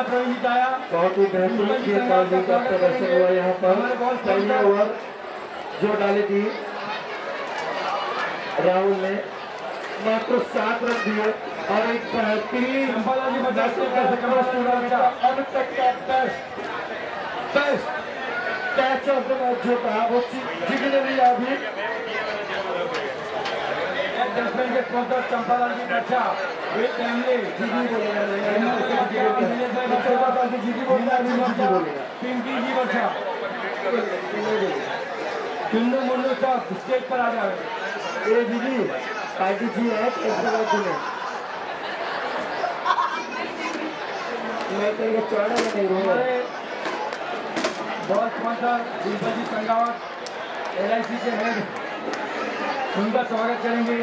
बहुत ही बेहतरीन गेंदबाजी का प्रदर्शन हुआ यहाँ पर। पहले ओवर जो डाली थी राहुल ने मात्र 7 रन दिए और एक बेहतरीन अब तक का best catch of the match जो था वो जिगने भी अभी चंपालाल की बच्चा जीगी बोलेगा पिंकी जी बच्चा चुन्नू मुन्नू सब स्टेज पर आ जाए। ये दीदी पार्टी जी है मैं कहीं चौड़ा नहीं रहूँगा। बहुत स्पॉन्सर दीपक जी संगावत LIC के हेड उनका स्वागत करेंगे।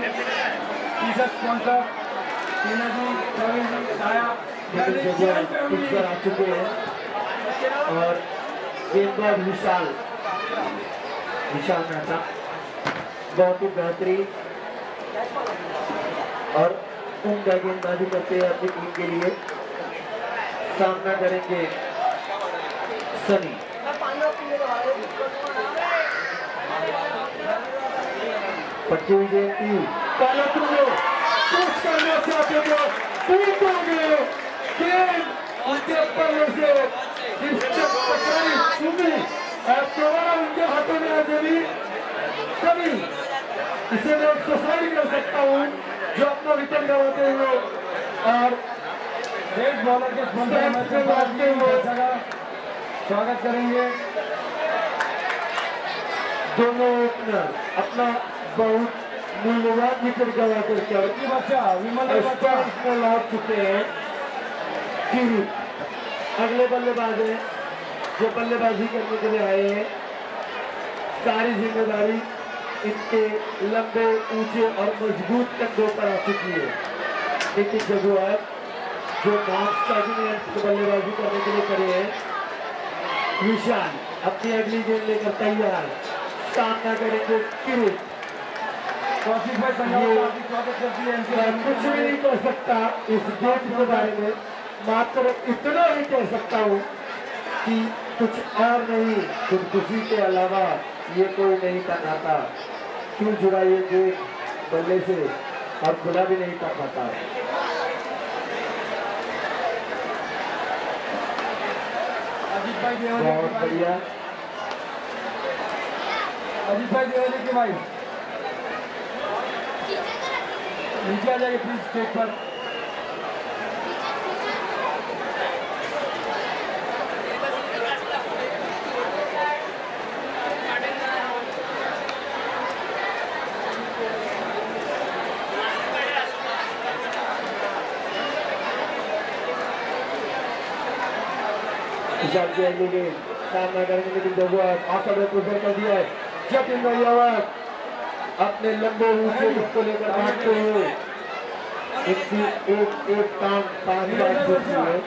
तीसरा स्पॉन्सर टीना जी प्रवीण जी साया आ चुके हैं और गेंदबाज विशाल मेहता बहुत ही बेहतरीन और उम्दा गेंदबाजी करते हैं अपनी टीम के लिए। सामना करेंगे सनी। पट्टी हुई गेंद काला तुमो पुश करना चाहते थे टूटोगे गेंद उनके पल्ले से इस चक्करी सुनी केवल उनके हाथों में आज भी सभी इसे मैं सोसाइटी कर सकता हूँ जो अपना विकेट गवाते हुए और एक बॉलर के बांधते हुए स्वागत करेंगे। दोनों ओपनर अपना बहुत मूल्यवान विकेट गवा कर लौट चुके हैं। अगले बल्लेबाज हैं जो बल्लेबाजी करने के लिए आए हैं। सारी जिम्मेदारी इनके लंबे ऊंचे और मजबूत कंधों पर आ चुकी है। लेकिन जगुआत जो नॉन स्ट्राइकिंग बल्लेबाजी करने के लिए खड़े हैं। विशाल अपनी अगली गेंद लेकर तैयार सामना करेंगे किरीट। कुछ भी नहीं कर सकता इस गेम के बारे में, मात्र इतना ही कह सकता हूँ कि कुछ और नहीं, खुदकुशी के अलावा ये कोई नहीं था नाता। क्यों जुड़ा ये गेम बल्ले से और खुला भी नहीं कर पाता। बहुत बढ़िया अजीत भाई देवाली के भाई नीचे आ जाइए प्लीज स्टेज पर। सामना करेंगे लेकिन प्रेफर कर दिया है। जब इन अपने लंबे ऊंचे उसको लेकर भागते हुए एक काम 5 बार होती है।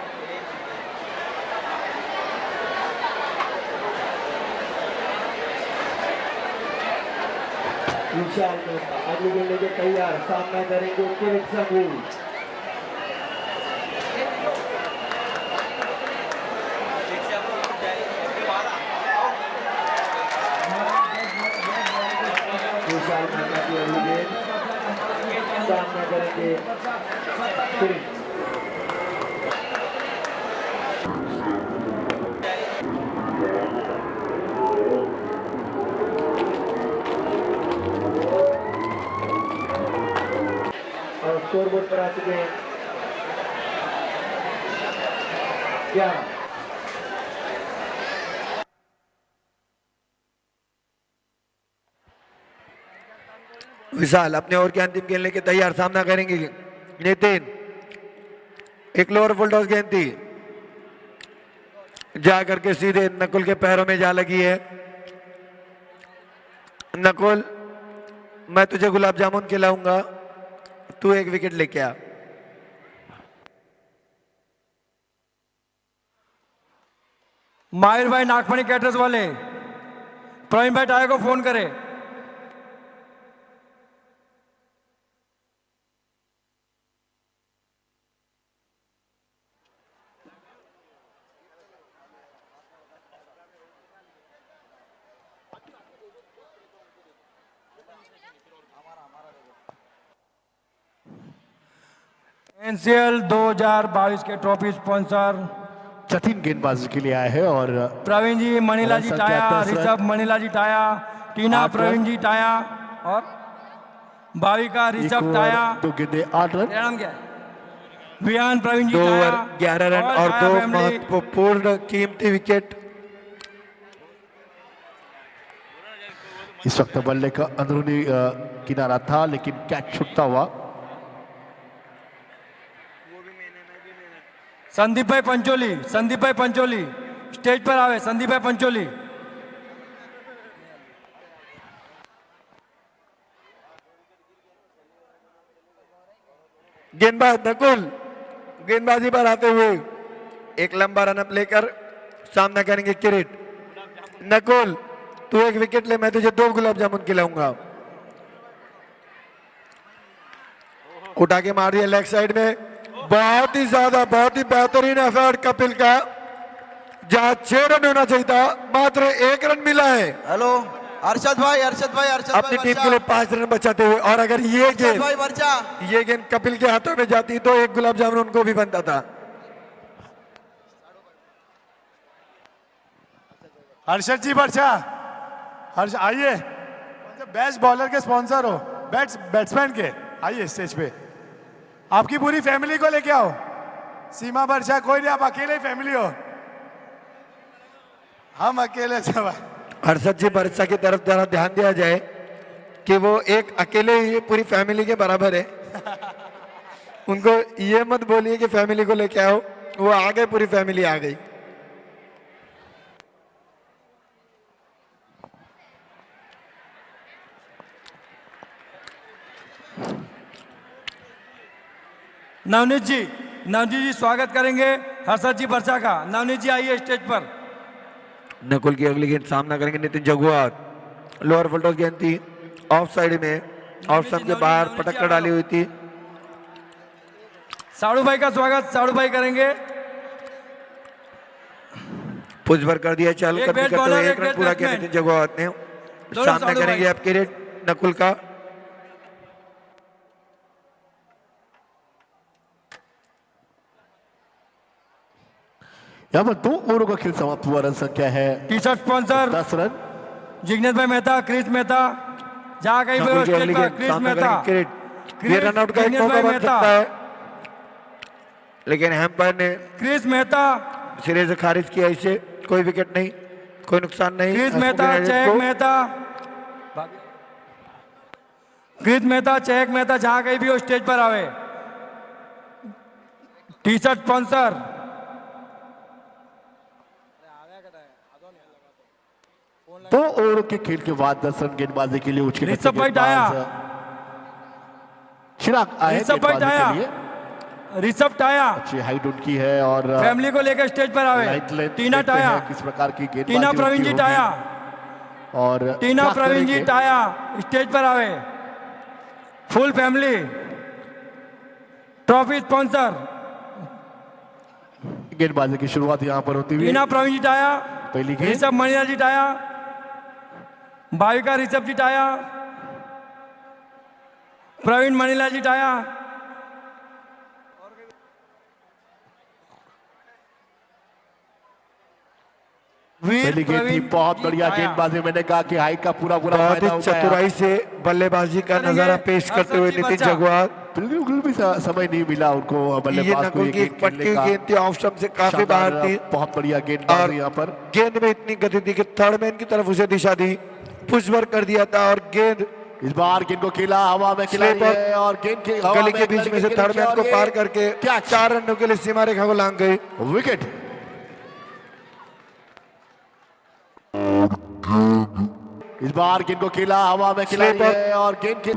विशाल अगली गेंद लेके तैयार सामना करेंगे किरीट संघू। सामना करेंगे और स्कोर बोर्ड पर आ चुके हैं 11। विशाल अपने ओवर की अंतिम गेंद लेके तैयार सामना करेंगे नितिन। एक लोअर फुल टॉस गेंद थी जा करके सीधे नकुल के पैरों में जा लगी है। नकुल मैं तुझे गुलाब जामुन खिलाऊंगा, तू एक विकेट लेके आ। माहिर भाई नागपणी कैटर्स वाले प्रवीण भाई टायर को फोन करे। एनसीएल 2022 के ट्रॉफी स्पॉन्सर जतिन गेंदबाजी के लिए आए हैं और प्रवीण जी मनीला जी संख्या टाया, 10 रन। ऋषभ मनीला जी टाया, टीना 8 प्रवीण रन। जी टाया और भाविका एक ऋषभ ओवर टाया। 2 गेंदें 8 रन। तेरा नाम क्या है? विहान प्रवीण जी 2 टाया ओवर 11 रन और टाया 2 फैमिली। महत्वपूर्ण कीमती विकेट। इस वक्त बल्ले का अंदरूनी किनारा था लेकिन कैच छूटता हुआ। संदीप भाई पंचोली, संदीप भाई पंचोली स्टेज पर आवे। संदीप भाई पंचोली। गेंदबाज नकुल गेंदबाजी पर आते हुए एक लंबा रनअप लेकर सामना करेंगे किरीट। नकुल तू एक विकेट ले, मैं तुझे 2 गुलाब जामुन खिलाऊंगा। उठा के मार दिया लेग साइड में, बहुत ही बेहतरीन एफर्ट कपिल का। जहां 6 रन होना चाहिए था मात्र 1 रन मिला है। हेलो अरशद भाई, अरशद भाई, अरशद अपनी भाई टीम के लिए 5 रन बचाते हुए। और अगर अरशद भाई वर्षा। ये गेंद कपिल के हाथों में जाती तो 1 गुलाब जामुन उनको भी बनता था। हर्षद जी वर्षा, हर्ष आइए। बेस्ट बॉलर के स्पॉन्सर हो, बैट्समैन के, आइए स्टेज पे। आपकी पूरी फैमिली को लेके आओ। सीमा वर्षा कोई नहीं, आप अकेले ही फैमिली हो। हम अकेले सब। हर्षद जी वर्षा की तरफ जरा ध्यान दिया जाए कि वो एक अकेले ही पूरी फैमिली के बराबर है। उनको ये मत बोलिए कि फैमिली को लेके आओ, वो आ गए, पूरी फैमिली आ गई। नवनीत जी स्वागत करेंगे हर्षद जी वर्षा का। नवनीत जी आइए स्टेज पर। नकुल की अगली गेंद सामना करेंगे Nitin Jaguar. Lower full toss गेंद थी, ऑफ साइड में, ऑफ स्टंप के बाहर पटक कर डाली हुई थी। साड़ू भाई का स्वागत साड़ू भाई करेंगे। पुश भर कर दिया, चालू एक करते बैट करते बॉलर, हुए एक 1 रन बैट पूरा किया बैट्समैन। नितिन जगुआर ने। सामना साड़ू करेंगे भाई। अब किरीट नकुल का। यहाँ पर 2 ओवरों का खेल समाप्त हुआ। रन संख्या है T shirt sponsor 10 run. Jignesh भाई मेहता, क्रिस मेहता जहाँ कहीं नकुल की स्टेज अगली पर। गेंद क्रिस सामना मेहता, करेंगे किरीट। ये रन आउट का एक जिग्नेश मौका भाई बन मेहता, सकता है, लेकिन हैम्पर ने क्रिस मेहता, सिरे से खारिज किया इसे। कोई विकेट नहीं, कोई नुकसान नहीं। क्रिस हसमुख मेहता, यूनाइटेड चहक को। मेहता, क्रिस मेहता, चहक मेहता जहाँ कहीं भी हो स्टेज पर आवे। टी शर्ट स्पॉन्सर 2 ओवरों के खेल के बाद 10 रन गेंदबाजी के लिए उचके ऋषभ भाई टाया। चिराग आए ऋषभ भाई गेंदबाजी टाया, के लिए। ऋषभ टाया अच्छी हाइट उनकी है और फैमिली को लेकर स्टेज पर आवे। लाइट लेंथ टीना देखते टाया, हैं किस प्रकार की गेंदबाजी टीना प्रवीण उनकी जी होगी। टाया, और टीना क्या प्रवीण जी करेंगे? टाया स्टेज पर आवे। Full family. ट्रॉफी स्पॉन्सर गेंदबाजी की शुरुआत यहाँ पर होती हुई। टीना प्रवीण जी टाया, पहली गेंद। ऋषभ मणिया जी टाया, भाविका ऋषभ जी टाया, प्रवीण मणिलाल जी टाया। वीर पहली गेंद थी, प्रवीण बहुत जी बढ़िया टाया। गेंदबाजी। मैंने कहा कि हाइट का पूरा बहुत फायदा ही उठाया। चतुराई से बल्लेबाजी का करेंगे नजारा पेश करते हुए हर्षद जी नितिन बच्चा। जगुआर। बिल्कुल भी समय नहीं मिला उनको ये बल्लेबाज को नकुल ये की गेंद एक पट्टी खेलने का। गेंद थी, ऑफ स्टंप से काफी बाहर शानदार, थी। बहुत बढ़िया और गेंदबाजी यहाँ पर। गेंद में इतनी गति थी कि थर्ड मैन की तरफ उसे दिशा दी, पुश भर कर दिया था। और गेंद इस बार गेंद को खेला, हवा में खिलाई स्लिप है और गेंद के हवा गली के में बीच में से गेंद थर्ड के मैन और को ये पार करके क्या 4 रनों के लिए सीमा रेखा को लांग गई। विकेट। इस बार गेंद को खेला, हवा में खिलाई स्लिप है और गेंद के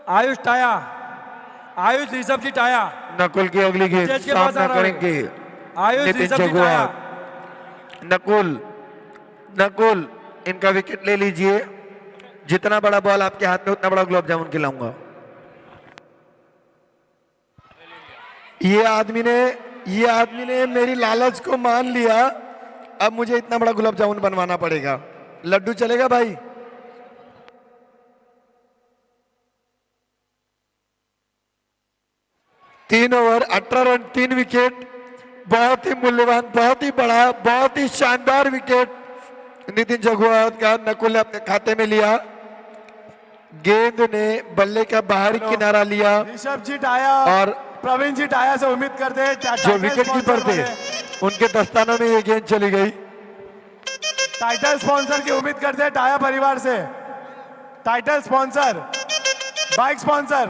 आयुष टाया, आयुष ऋषभ जी टाया, नकुल की अगली गेंद स्टेज के पास सामना आ रहा है। करेंगे आयुष नितिन ऋषभ जी जगुआर। टाया। नकुल इनका विकेट ले लीजिए। जितना बड़ा बॉल आपके हाथ में उतना बड़ा गुलाब जामुन खिलाऊंगा। ये आदमी ने मेरी लालच को मान लिया अब मुझे इतना बड़ा गुलाब जामुन बनवाना पड़ेगा। लड्डू चलेगा भाई? तीन ओवर 18 रन 3 विकेट, बहुत ही मूल्यवान, बहुत ही बड़ा, बहुत ही शानदार विकेट नितिन जगुआत का नकुल ने अपने खाते में लिया। गेंद ने बल्ले का बाहरी किनारा लिया ऋषभ जी टाया और प्रवीण जी टाया से उम्मीद करते हैं जो विकेट कीपर थे उनके दस्तानों में ये गेंद चली गई। टाइटल स्पॉन्सर की उम्मीद करते हैं टाया परिवार से। Title sponsor, bike sponsor,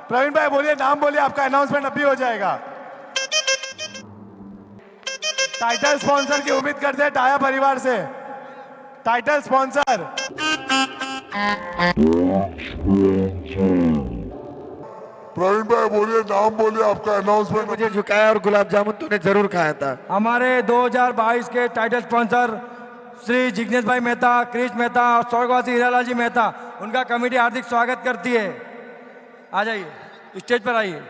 Praveen भाई बोलिए, नाम बोलिए, आपका अनाउंसमेंट अभी हो जाएगा। टाइटल स्पॉन्सर की उम्मीद करते हैं टाया परिवार से। टाइटल स्पॉन्सर प्रवीण भाई बोलिए, नाम बोलिए, आपका अनाउंसमेंट। मुझे झुकाया और गुलाब जामुन तूने जरूर खाया था। हमारे 2022 के टाइटल स्पॉन्सर श्री जिग्नेश भाई मेहता, क्रिश मेहता और स्वर्गवासी हीरालाल जी मेहता, उनका कमेटी हार्दिक स्वागत करती है। आ जाइए, स्टेज पर आइए।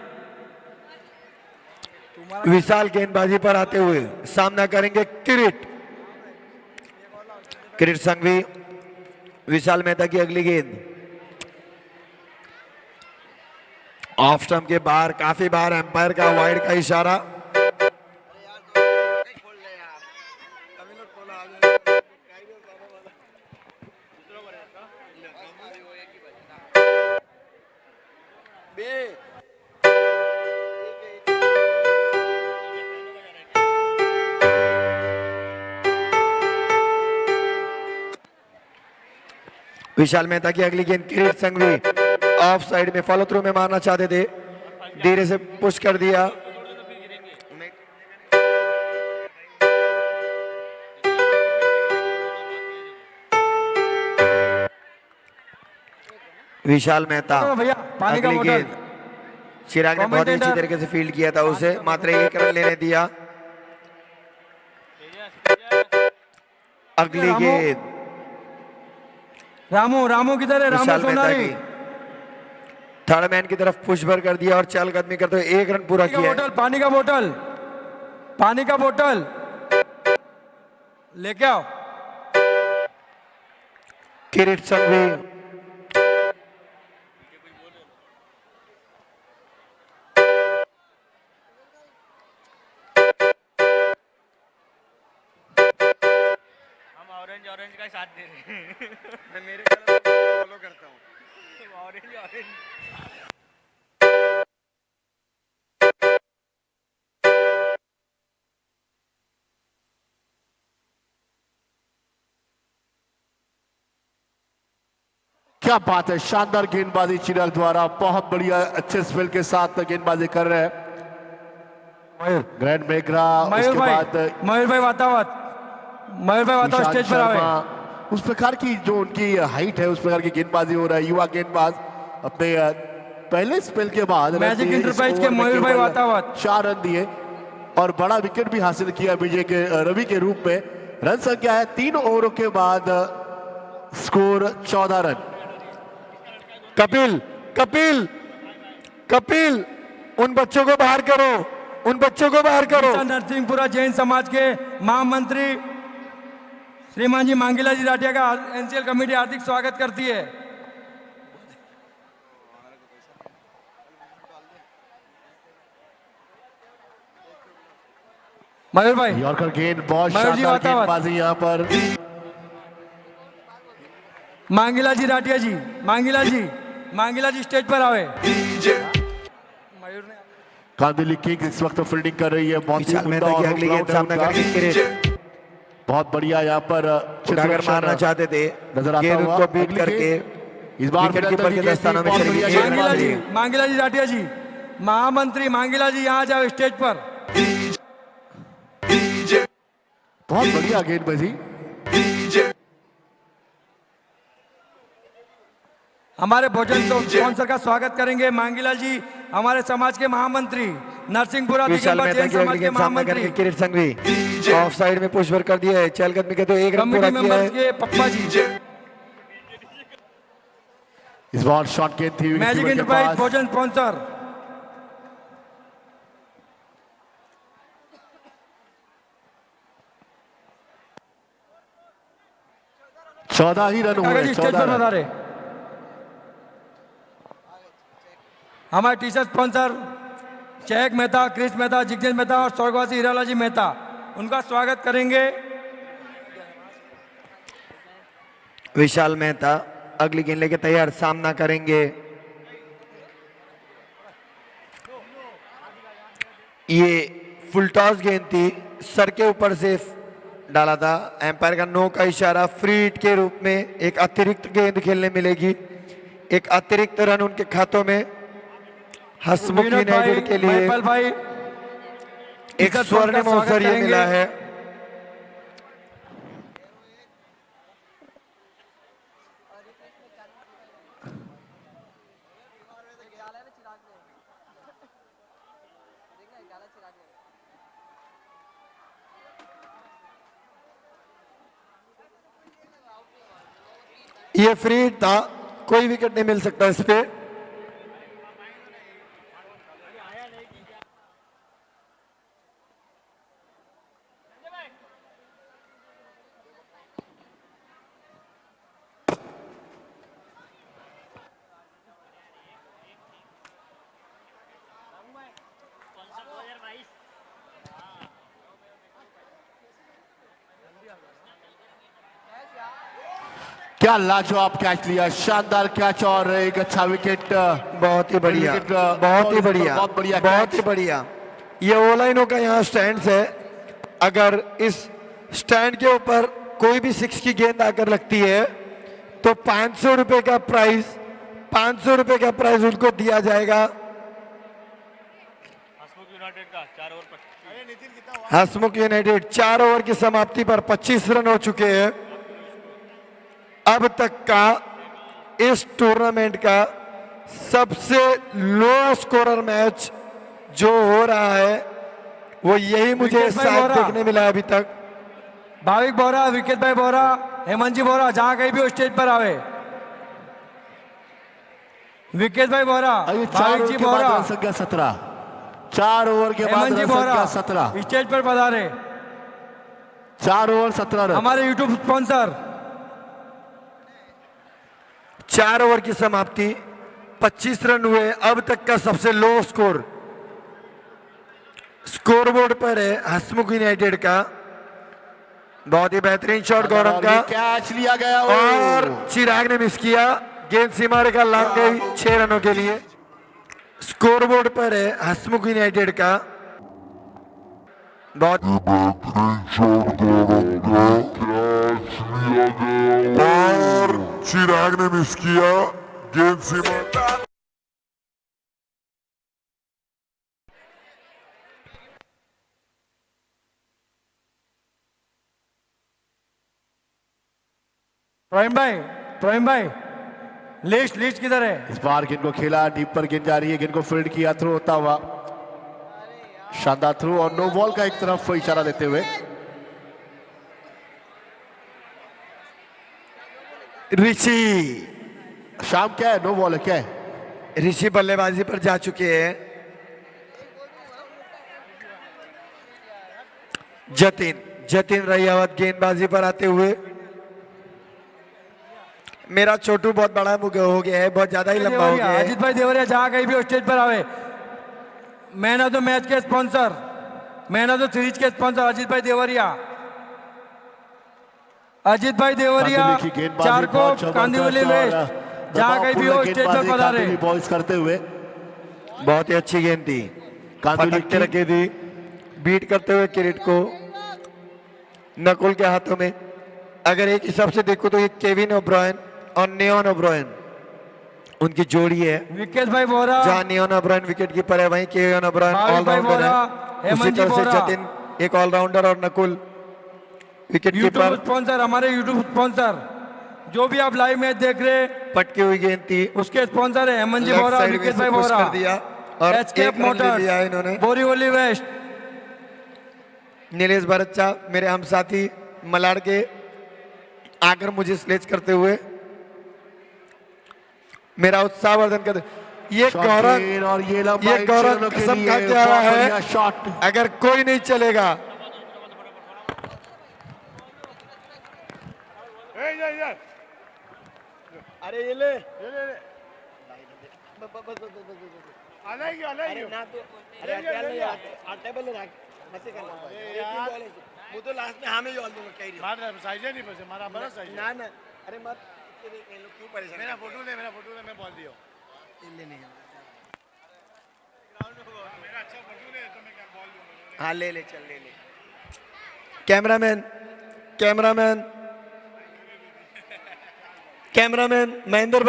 विशाल गेंदबाजी पर आते हुए सामना करेंगे किरीट संघवी। विशाल मेहता की अगली गेंद ऑफ स्टंप के बाहर, काफी बार एम्पायर का वाइड का इशारा। विशाल मेहता की अगली गेंद किरीट संघवी ऑफ साइड में फॉलो थ्रू में मारना चाहते थे, धीरे से पुश कर दिया। विशाल मेहता भैया पानी का अगली बोतल। गेंद चिराग ने बहुत ही अच्छी तरीके से फील्ड किया था, उसे मात्र 1 रन लेने दिया। अगली गेंद रामू किधर है? रामू विशाल मेहता सोनारी। की थर्ड मैन की तरफ पुश भर कर दिया और चहलकदमी करते हुए 1 रन पूरा किया है। पानी का बोतल लेके आओ। किरीट संघवी ऑरेंज का साथ दे रहे हैं। मैं मेरे कलर को फॉलो करता हूँ। ऑरेंज क्या बात है, शानदार गेंदबाजी चिराग द्वारा, बहुत बढ़िया, अच्छे स्पेल के साथ गेंदबाजी कर रहे हैं ग्रैंड मेघरा। उसके बाद मयूर भाई वातावत स्टेज पर आवे। उस प्रकार की जो उनकी हाइट है, उस प्रकार की गेंदबाजी हो रहा है। युवा गेंदबाज अपने पहले स्पेल के बाद मैजिक इंटरप्राइज के मयूर भाई वातावत 4 रन दिए और बड़ा विकेट भी हासिल किया विजय के रवि के रूप में। रन संख्या है 3 ओवरों के बाद स्कोर 14 रन। कपिल उन बच्चों को बाहर करो, उन बच्चों को बाहर करो। नरसिंहपुरा जैन समाज के महामंत्री श्रीमान जी मांगीला जी राठिया का एनसीएल कमेटी हार्दिक स्वागत करती है। मयूर भाई, यॉर्कर गेंद, बहुत मयूर जी शानदार वातावत। गेंदबाजी यहाँ पर। मांगीला जी स्टेज पर आवे। मयूर ने कांदिली किंग्स इस वक्त फील्डिंग कर रही है। बहुत ही विशाल मेहता की अगली गेंद सामना करेंगे किरीट। बहुत बढ़िया यहाँ पर उठाकर मारना चाहते थे, नजर आता गेंद हुआ। उनको बीट अगली करके इस बार विकेट कीपर के दस्तानों में चली गई। मांगीला जी राठिया जी, महामंत्री मांगीला जी यहाँ जाओ स्टेज पर। बहुत बढ़िया गेंदबाजी। हमारे भोजन स्पॉन्सर का स्वागत करेंगे मांगीलाल जी, हमारे समाज के महामंत्री, नरसिंहपुरा विशाल मेहता जैन की अगली समाज के गेंद सामना महामंत्री, करेंगे किरीट संघवी। ऑफ साइड में पुश कर दिया है, चहलकदमी के तो 1 रन पूरा कमेटी किया मेंबर्स है। के पप्पा जी। इस बार शॉट गेंद थी मैजिक विकेट के इंटरप्राइज पास। भोजन स्पॉन्सर। 14 ही रन हुए काका जी स्टेज 14 पर रन। बता रहे हमारे टी शर्ट स्पॉन्सर चहक मेहता, क्रिश मेहता, जिग्नेश मेहता और स्वर्गवासी हीरालाल जी मेहता, उनका स्वागत करेंगे। विशाल मेहता अगली गेंद लेके तैयार, सामना करेंगे। ये फुल टॉस गेंद थी, सर के ऊपर से डाला था। एम्पायर का नो का इशारा, फ्री हिट के रूप में एक अतिरिक्त गेंद खेलने मिलेगी, एक अतिरिक्त रन उनके खातों में। हसमुख विनोद यूनाइटेड के लिए महिपाल भाई एक स्वर्णिम अवसर ये मिला है। ये फ्री हिट था, कोई विकेट नहीं मिल सकता इस पे। क्या लाजवाब कैच लिया, शानदार कैच और एक अच्छा विकेट। बहुत ही बढ़िया, विकेट, बहुत ही बढ़िया, बहुत बढ़िया बहुत ही कैच। बढ़िया। ये ओलाइनों का यहाँ स्टैंड है, अगर इस स्टैंड के ऊपर कोई भी 6 की गेंद आकर लगती है तो 500 रुपए का प्राइज, 500 रुपए का प्राइज उनको दिया जाएगा। हसमुख यूनाइटेड का 4 ओवर पर हसमुख यूनाइटेड 4 ओवर की समाप्ति पर 25 रन हो चुके हैं। अब तक का इस टूर्नामेंट का सबसे लो स्कोरर मैच जो हो रहा है वो यही मुझे विकेट भाई शायद बोरा। देखने मिला है अभी तक। भाविक बोरा, विकेट भाई बोरा, हेमंत जी बोरा, जहां कहीं भी वो स्टेज पर आवे। विकेट भाई बोरा, अभी 4 भाविक ओवर जी के बाद बोरा, रन संख्या 17, 4 ओवर के बाद हेमंत जी रन बोरा संख्या 17, स्टेज पर पधारे। 4 ओवर 17 रन। हमारे यूट्यूब स्पॉन्सर 4 ओवर की समाप्ति, 25 रन हुए। अब तक का सबसे लो स्कोर स्कोरबोर्ड पर है हसमुख यूनाइटेड का। बहुत ही बेहतरीन शॉट गौरव का, कैच लिया गया और चिराग ने मिस किया। गेंद सीमा रेखा लांग गई 6 रनों के लिए। स्कोरबोर्ड पर है हसमुख यूनाइटेड का। बहुत और चिराग ने मिस किया, गेंद सीमा प्रोहिम भाई लिस्ट लिस्ट किधर है? इस बार गेंद को खेला, डीप पर गेंद जा रही है, गेंद को फील्ड किया, थ्रो होता हुआ, शानदार थ्रो और नो बॉल का एक तरफ इशारा देते हुए। ऋषि, शाम क्या है, नो बॉल है क्या है? ऋषि बल्लेबाजी पर जा चुके हैं। जतिन रहियावत गेंदबाजी पर आते हुए। मेरा छोटू बहुत बड़ा हो गया है, बहुत ज्यादा ही लंबा हो गया है। अजीत भाई देवरिया, जहां कहीं भी वो स्टेज पर आवे। मैन ऑफ द मैच के sponsor, man of the series के स्पॉन्सर अजीत भाई देवरिया। अजीत भाई देवरिया, कांदिवली की गेंदबाजी चारकोप, बहुत जबरदस्त कांदिवली और वेस्ट, जहां कहीं भी वो स्टेज पर गेंदबाजी पधारे। कांदिवली बॉल्स करते हुए। बहुत ही अच्छी गेंद थी, कांदिवली फटकते रखी थी, बीट करते हुए किरीट को नकुल के हाथों में। अगर एक हिसाब से देखो तो ये केविन ओब्रायन और नियॉन ओब्रायन उनकी जोड़ी है। विकेट भाई बोरा, जहां नियॉन ओब्रायन विकेट कीपर है, वहीं केविन ओब्रायन भाविक भाई ऑलराउंडर बोरा, है। उसी हेमंत जी तरह से बोरा। जतिन एक ऑलराउंडर और Nakul wicket YouTube keeper. Sponsor, हमारे यूट्यूब स्पॉन्सर, जो भी आप लाइव मैच देख रहे हैं पटकी हुई गेंद थी, उसके स्पॉन्सर है हेमंत जी लेफ्ट बोरा, साइड में विकेट से भाई पुश बोरा, कर दिया और एचकेएफ एक रन ले लिया इन्होंने। Motors, Borivali west. नीलेश भरच्चा मेरे हम साथी मलाड के आकर मुझे स्लेज करते हुए मेरा उत्साहवर्धन करते। ये गौरव, और ये लंबाई ये गौरव चरणों के कसम लिए खा के आ रहा बहुत बढ़िया है, शॉट। अगर कोई नहीं चलेगा इधर अरे ये ले ये ले अलग अलग ना तो अरे टेबल रख मत करना वो तो लास्ट में हमें जॉल दूंगा कह रही मार साइज नहीं बस हमारा बड़ा साइज ना ना अरे मत ये लोग क्यों परेशान मेरा फोटो ले मैं बोल दियो ले नहीं मेरा अच्छा फोटो ले तो मैं क्या बोल दूंगा हाँ ले ले चल ले ले कैमरामैन कैमरामैन कैमरामैन महेंद्र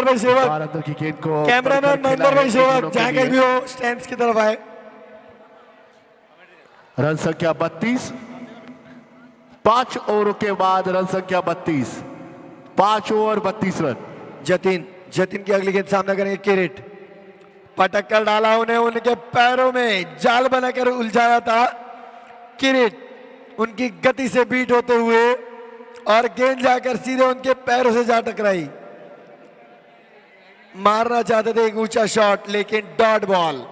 भाई सेवक अंदर की गेंद को कैमरामैन महेंद्र भाई सेवक जहाँ कहीं भी हो स्टैंड्स की तरफ आए। रन संख्या 32, 5 ओवरों के बाद रन संख्या 32, 5 ओवर 32 रन। जतिन की अगली गेंद सामना करेंगे किरीट। पटक कर डाला उन्हें, उनके पैरों में जाल बनाकर उलझाया था। किरीट उनकी गति से बीट होते हुए और गेंद जाकर सीधे उनके पैरों से जा टकराई। मारना चाहते थे एक ऊंचा शॉट लेकिन डॉट बॉल।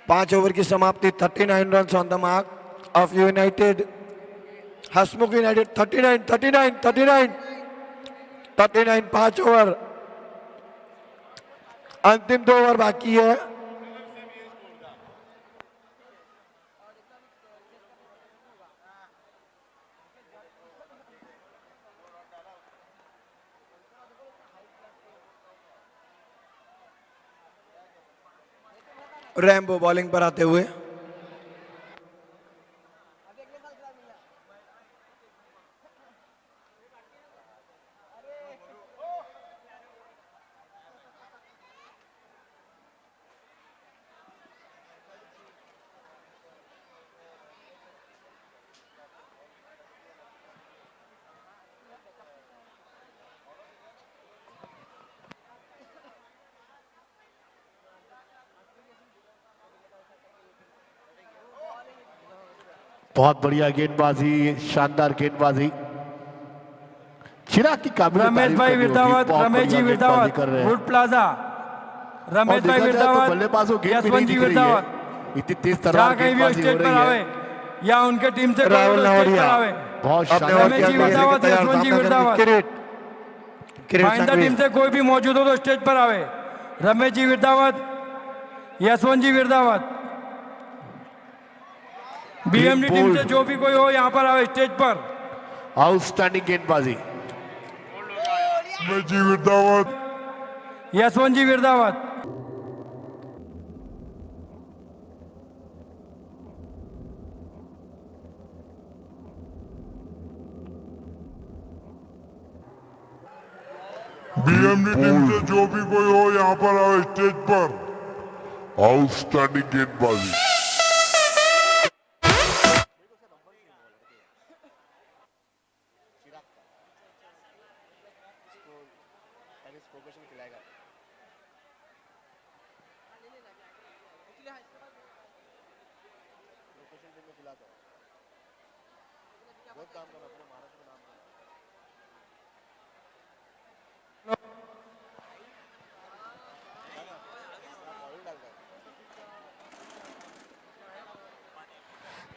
पांच ओवर की समाप्ति, 39 run on the mark of United Hasmukh United. 39 5 over, अंतिम 2 ओवर बाकी है। रैम्बो बॉलिंग पर आते हुए बहुत बढ़िया गेंदबाजी, शानदार गेंदबाजी। चिराग की काबिल रमेश भाई विरदावत, रमेश जी विरदावत, वुड प्लाजा। रमेश भाई विरदावत, बल्लेबाजों गेंद भी नहीं यशवंत जी दिख रही विरदावत, है, इतनी तेज जहाँ तर्रार कहीं भी गेंदबाजी हो स्टेज पर रही आवे है। या उनके टीम से राहुल नवड़िया बहुत अपने शानदार ओवर की रमेश जी अगली विरदावत, गेंद यशवंत जी विरदावत। किरीट फाइंडर टीम से कोई भी मौजूद हो तो स्टेज पर आवे। रमेश जी विरदावत, यशवंत जी विरदावत, बीएमडी टीम से जो भी कोई हो यहाँ पर आवे स्टेज पर। आउटस्टैंडिंग गेंदबाजी। जी विदावत यशवंत जी विरदावत, बीएमडी टीम से जो भी कोई हो यहाँ पर आओ स्टेज पर। आउटस्टैंडिंग गेंदबाजी।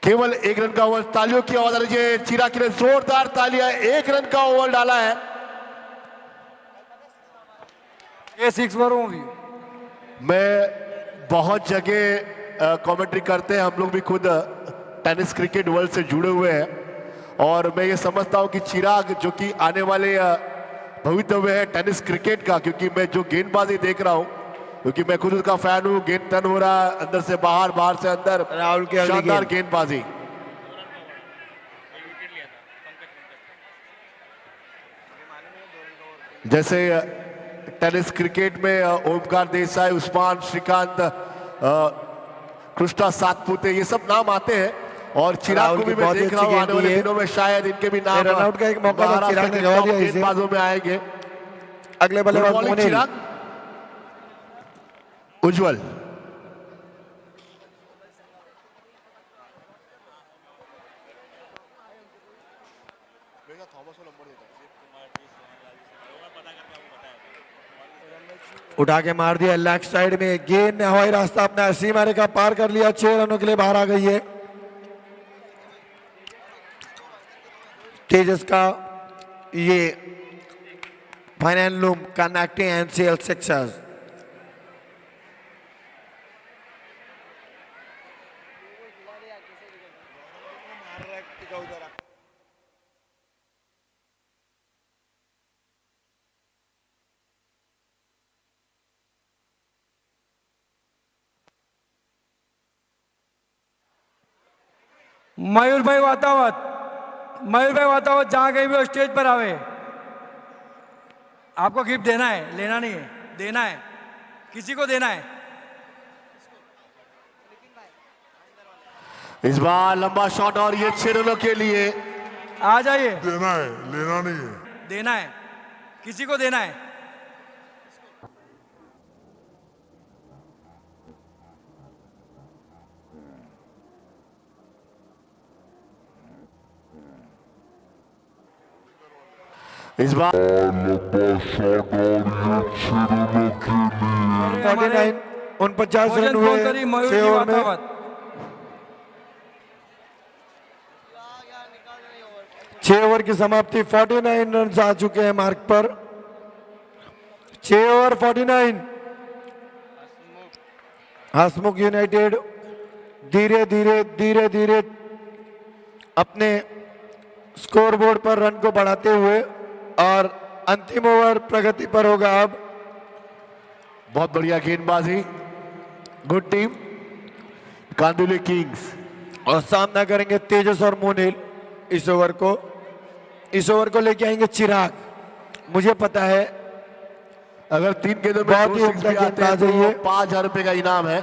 केवल 1 रन का ओवर। तालियों की आवाज आ रही है। चिराग ने जोरदार तालियां, 1 रन का ओवर डाला है। ये 6 ओवरों भी। मैं बहुत जगह कमेंट्री करते हैं, हम लोग भी खुद टेनिस क्रिकेट वर्ल्ड से जुड़े हुए हैं और मैं ये समझता हूं कि चिराग जो कि आने वाले भविष्य है टेनिस क्रिकेट का, क्योंकि मैं जो गेंदबाजी देख रहा हूं, क्योंकि मैं खुद उसका फैन हूं। गेंद टर्न हो रहा है अंदर से बाहर, बाहर से अंदर। राहुल की अगली शानदार गेंद। गेंदबाजी। जैसे टेनिस क्रिकेट में ओमकार देसाई, उस्मान श्रीकांत, कृष्णा सातपुते, ये सब नाम आते हैं। और चिराग राहुल को की भी मैं बहुत ही देख रहा हूँ अच्छी आने वाले गेंद दिनों में शायद इनके भी नाम रनआउट का एक मौका था, महाराष्ट्र चिराग ने के गवा टॉप दिया इसे। गेंदबाजों में आएंगे। अगले बल्लेबाज बॉलिंग मोनिल। चिराग, उज्जवल, उठा के मार दिया लेग साइड में, गेंद ने हवाई रास्ता अपना अस्सी मारे का पार कर लिया, 6 रनों के लिए बाहर आ गई है। तेजस का ये फाइनल लूम कनेक्टिंग एनसीएल सिक्सर्स। मयूर भाई वातावत, मयूर भाई वातावत जहां कहीं भी हो स्टेज पर आवे। आपको गिफ्ट देना है, लेना नहीं है, देना है, किसी को देना है। इस बार लंबा शॉट और ये 6 रनों के लिए। आ जाइए, देना है, लेना नहीं है। देना है, किसी को देना है। इस बार लंबा शॉट और ये 6 रनों के लिए। 49 49 रन हुए मयूर 6 की ओवर में। वातावत। 6 ओवर की समाप्ति, 49 रन आ चुके हैं मार्क पर। 6 ओवर 49। हसमुख यूनाइटेड धीरे धीरे अपने स्कोरबोर्ड पर रन को बढ़ाते हुए, और अंतिम ओवर प्रगति पर होगा अब। बहुत बढ़िया गेंदबाजी, गुड टीम कांदिवली किंग्स। और सामना करेंगे तेजस और मोनिल। इस ओवर को लेके आएंगे चिराग। मुझे पता है अगर 3 गेंदों में बहुत 2 ही सिक्स उम्दा भी आते हैं गेंदबाज है ये। तो 5,000 रुपए का इनाम है।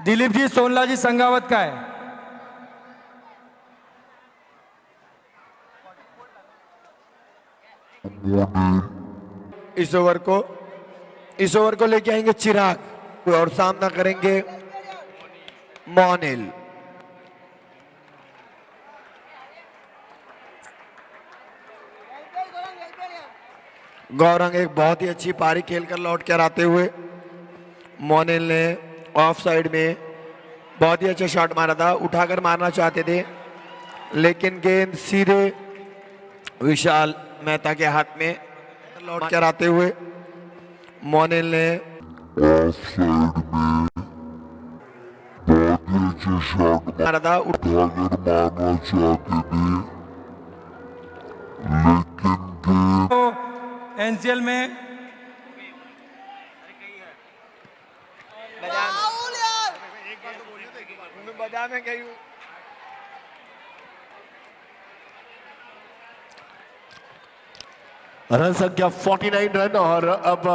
दिलीप जी सोनला जी संगावत का है। इस ओवर को लेके आएंगे चिराग और सामना करेंगे मोनिल। गौरंग एक बहुत ही अच्छी पारी खेलकर लौट कर आते हुए, मोनिल ने ऑफ साइड में बहुत ही अच्छा शॉट मारा था, उठाकर मारना चाहते थे लेकिन गेंद सीधे विशाल मेहता के हाथ में लौट कर आते हुए मोनिल ने ऑफ साइड में बहुत ही अच्छे शॉट मारा था। उठाकर मारना चाहते थे, लेकिन गेंद तो एनसीएल में रन संख्या 49 रन। और अब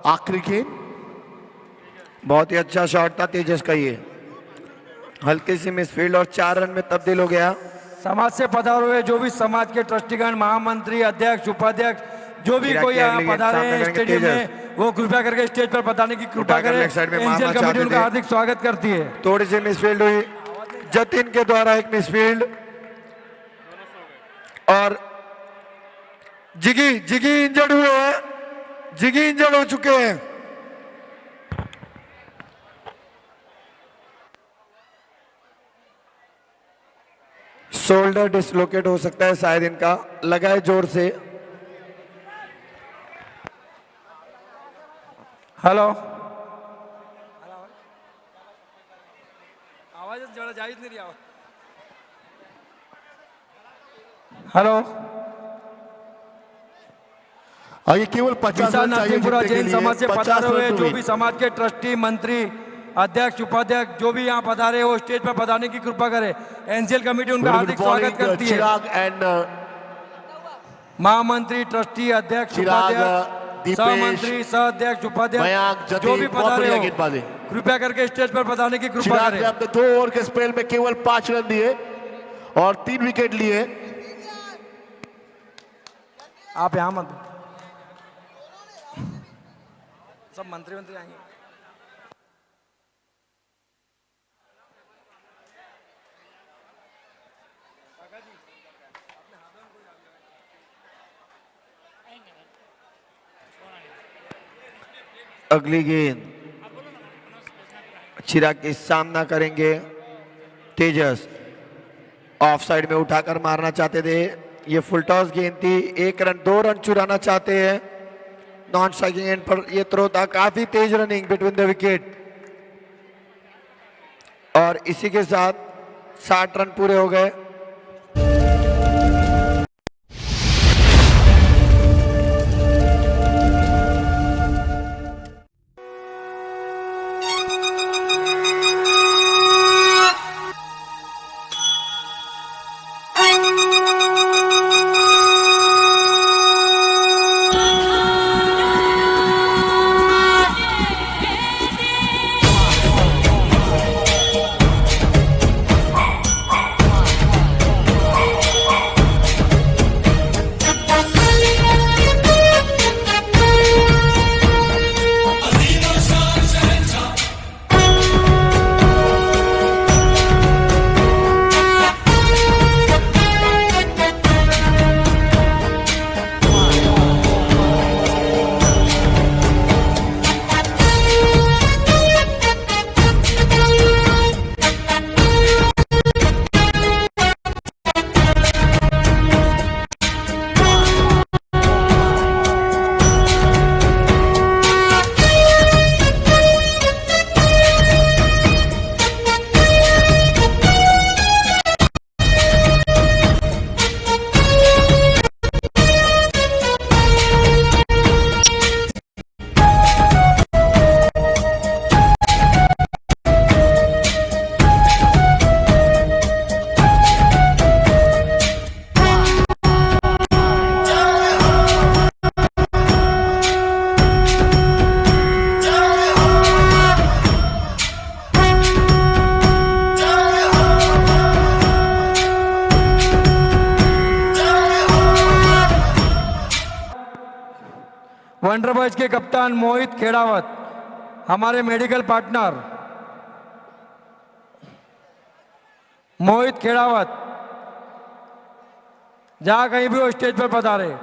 आखिरी गेंद, बहुत ही अच्छा शॉट था तेजस का, ये हल्की सी मिसफील्ड और 4 रन में तब्दील हो गया। समाज से पधारे हुए जो भी समाज के ट्रस्टीगण, महामंत्री, अध्यक्ष, उपाध्यक्ष, जो भी कोई यहाँ पधारे हैं स्टेडियम में, वो कृपया करके स्टेज पर बताने की कृपा उठाकर करें। लेग साइड में एनसीएल मारना कमेटी चाहते उनका थे। हार्दिक स्वागत करती है। थोड़ी सी मिसफील्ड हुई, जतिन के द्वारा एक मिसफील्ड, और जिगी इंजर्ड हुए हैं, जिगी इंजर्ड हो चुके हैं। शोल्डर डिसलोकेट हो सकता है शायद इनका, लगाए जोर से। हेलो, आवाज जरा जायज नहीं रही आवाज। हेलो, ये केवल 50 रन चाहिए नरसिंहपुरा जीतने के जैन लिए। समाज से 50 पधारे हुए रन जो to भी win। समाज के ट्रस्टी, मंत्री, अध्यक्ष उपाध्यक्ष जो भी यहाँ पधारे वो स्टेज पर पधारने की कृपा करे। एनसीएल कमेटी उनका हार्दिक स्वागत करती है। चिराग एंड महामंत्री, ट्रस्टी, अध्यक्ष, चिराग, उपाध्यक्ष, दीपेश, सहमंत्री, सह अध्यक्ष, मयांक, उपाध्यक्ष जतीन, जो भी बहुत पधारे बढ़िया हो गेंदबाजी। कृपया करके स्टेज पर पधारने की कृपा चिराग करें। ने अपने 2 ओवर के स्पेल में केवल 5 रन दिए और 3 विकेट लिए। आप यहाँ मत, सब मंत्री आएंगे। अगली गेंद चिराग के सामना करेंगे तेजस। ऑफ साइड में उठाकर मारना चाहते थे, ये फुल टॉस गेंद थी। 1 रन 2 रन चुराना चाहते हैं नॉन स्ट्राइकिंग एंड पर। ये थ्रो था, काफी तेज रनिंग बिटवीन द विकेट और इसी के साथ 60 रन पूरे हो गए। वंडर बॉयज के कप्तान मोहित खेड़ावत, हमारे मेडिकल पार्टनर मोहित खेड़ावत, जहां कहीं भी वो स्टेज पर पधारे।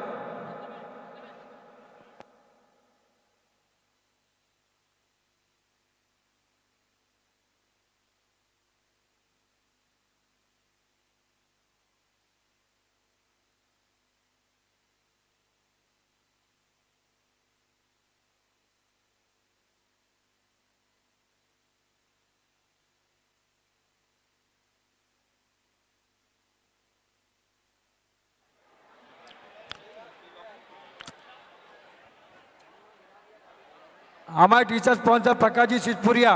हमारे टीचर स्पॉन्सर प्रकाश जी सिद्धपुरिया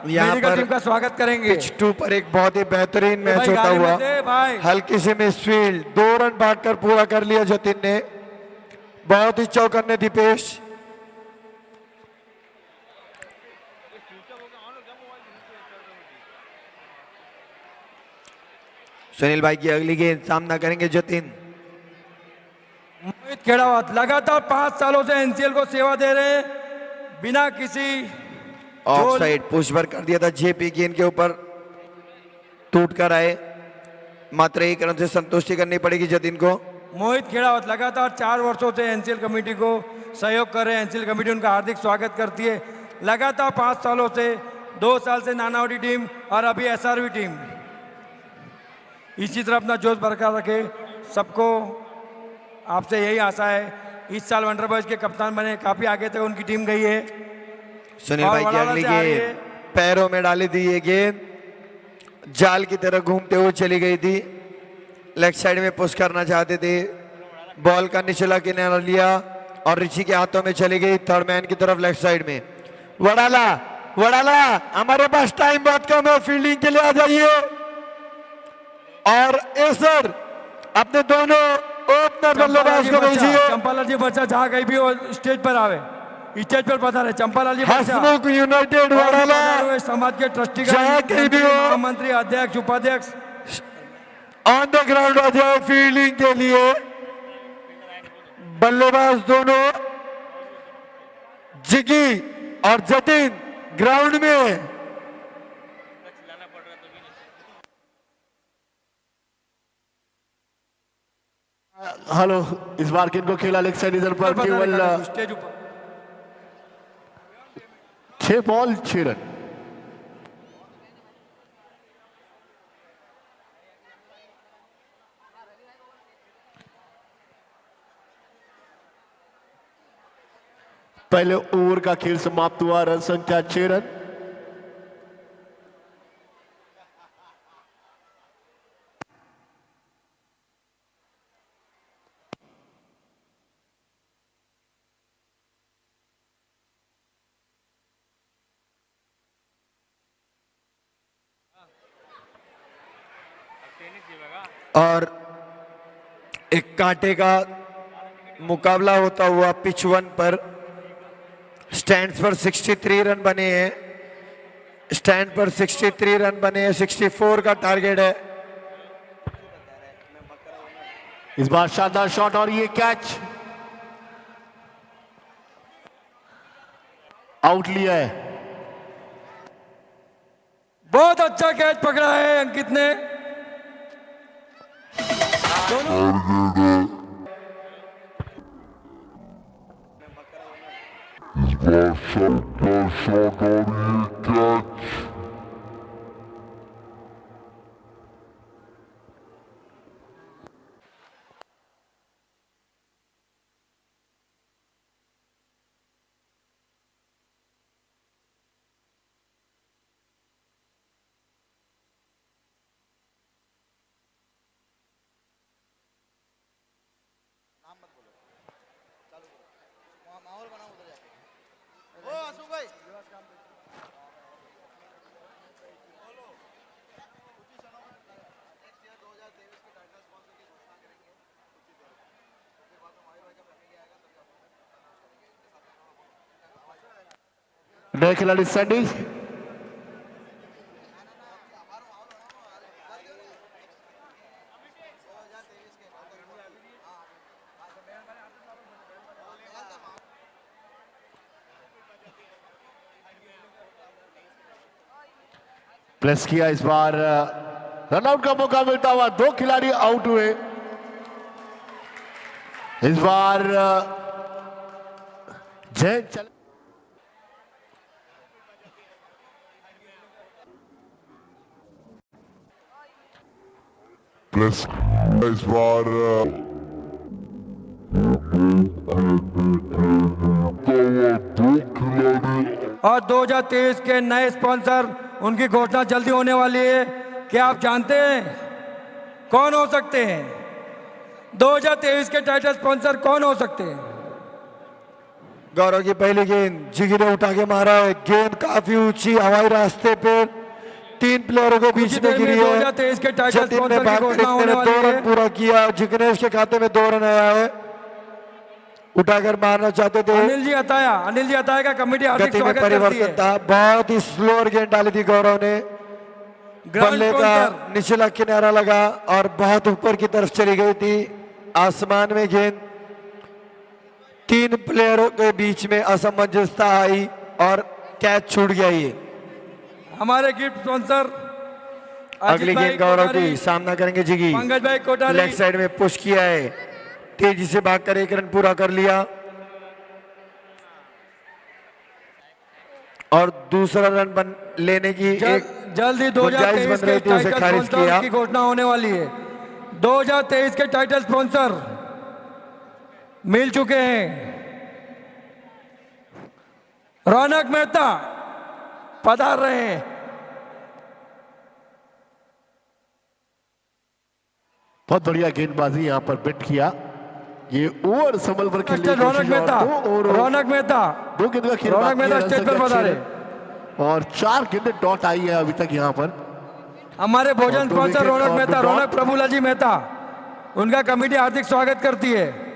यहाँ मेडिकल पर टीम का स्वागत करेंगे। पिच 2 पर एक बहुत ही बेहतरीन मैच भाई होता गाली हुआ, मत दे भाई। हल्की सी मिसफील्ड, 2 रन भागकर पूरा कर लिया जतिन ने। बहुत ही चौकन्ने दीपेश। सुनील भाई की अगली गेंद, सामना करेंगे जतिन। मोहित खेड़ावत लगातार 5 सालों से एनसीएल को सेवा दे रहे हैं बिना किसी ऑफ साइड पुश पर कर दिया था जेपी गेंद के ऊपर, टूट कर आए। मात्र 1 रन से संतुष्टि करनी पड़ेगी जतिन को। मोहित खेड़ावत लगातार 4 वर्षों से एनसीएल कमेटी को सहयोग कर रहे हैं। एनसीएल कमेटी उनका हार्दिक स्वागत करती है। लगातार 5 सालों से, 2 साल से नानावटी टीम और अभी एसआरवी टीम इसी तरह अपना जोश बरकरार रखे। सबको आपसे यही आशा है। इस साल वंडर बॉयज के कप्तान बने, काफी आगे तक उनकी टीम गई है। सुनील और भाई की वडाला अगली से आ रही गेंद है। पैरों में डाली थी, ये गेंद जाल की तरह घूमते हुए चली गई थी। लेग साइड में पुश करना चाहते थे, बॉल का निचला किनारा लिया और ऋषि के हाथों में चली गई। थर्ड मैन की तरफ लेफ्ट साइड में वडाला वडाला हमारे पास टाइम बहुत कम है, फील्डिंग के लिए आ जाइए। और सर अपने दोनों ओपनर बल्लेबाज को भेजिए। चंपालाल जी बच्चा जहाँ कहीं भी हो स्टेज पर आवे, स्टेज पर बता रहे चंपालाल जी बच्चा हसमुख यूनाइटेड वडाला समाज के ट्रस्टी जहाँ कहीं भी हो, महामंत्री, अध्यक्ष, उपाध्यक्ष ऑन द ग्राउंड आ जाए फील्डिंग के लिए। बल्लेबाज दोनों जिगी और जतिन ग्राउंड में। हेलो, इस बार किनको खेला लेग साइड इधर पर केवल स्टेज ऊपर 6 बॉल 6 रन। पहले ओवर का खेल समाप्त हुआ, रन संख्या 6 रन। और एक कांटे का मुकाबला होता हुआ पिच 1 पर स्टैंड पर 63 रन बने हैं। स्टैंड पर 63 रन बने हैं, 64 का टारगेट है। इस बार शानदार शॉट और ये कैच आउट लिया है। बहुत अच्छा कैच पकड़ा है अंकित ने। इस बार शानदार शॉट और ये कैच। माहौल बना उधर जाके। ओ आसू भाई नए खिलाड़ी सैंडी। प्लस किया। इस बार रनआउट का मौका मिलता हुआ 2 खिलाड़ी आउट हुए। इस बार जय चल प्लस इस बार दो खिलाड़ी और 2023 के नए स्पॉन्सर उनकी घोषणा जल्दी होने वाली है। क्या आप जानते हैं कौन हो सकते हैं? 2023 के टाइटल स्पॉन्सर कौन हो सकते हैं? गौरव की पहली गेंद जिगी ने उठा के मारा है। गेंद काफी ऊंची हवाई रास्ते पर 3 प्लेयरों के बीच में गिरी है। 2023 के टाइटल जतिन ने स्पॉन्सर की घोषणा होने 2 वाली रन है। पूरा किया। जिग्नेश के खाते में 2 रन आया है। उठाकर मारना चाहते थे, अनिल जी अताया का कमेटी हार्दिक गति में स्वागत करती परिवर्तन है। था। बहुत ही स्लोअर गेंद डाली थी गौरव ने। बल्ले का निचला किनारा लगा और बहुत ऊपर की तरफ चली गई थी। आसमान में गेंद 3 प्लेयरों के बीच में असमंजसता आई और कैच छूट गया। ये हमारे गिफ्ट स्पॉन्सर अगली गेंद गौरव की सामना करेंगे जिगी। पंकज भाई कोठारी लेग साइड में पुश किया है, तेजी से भागकर 1 रन पूरा कर लिया और दूसरा रन लेने की जल्दी गुंजाइश 2023 बन रही के थी, उसे टाइटल खारिज किया। स्पॉन्सर की घोषणा होने वाली है। 2023 के टाइटल स्पॉन्सर मिल चुके हैं। रौनक मेहता पधार रहे हैं। बहुत बढ़िया गेंदबाजी यहां पर बिट किया। ये ओवर संभल पर खेलने की रौनक कोशिश मेहता और 2 रौनक मेहता दो गेंद का खेल रौनक बाकी है। मेहता रन स्टेज पर संख्या पधारे। 6 रन। और 4 गेंदें डॉट आई है अभी तक यहाँ पर। हमारे भोजन और दो स्पॉन्सर विकेट रौनक और मेहता, दो रौनक डॉट। प्रभुला जी मेहता, उनका कमेटी हार्दिक स्वागत करती है।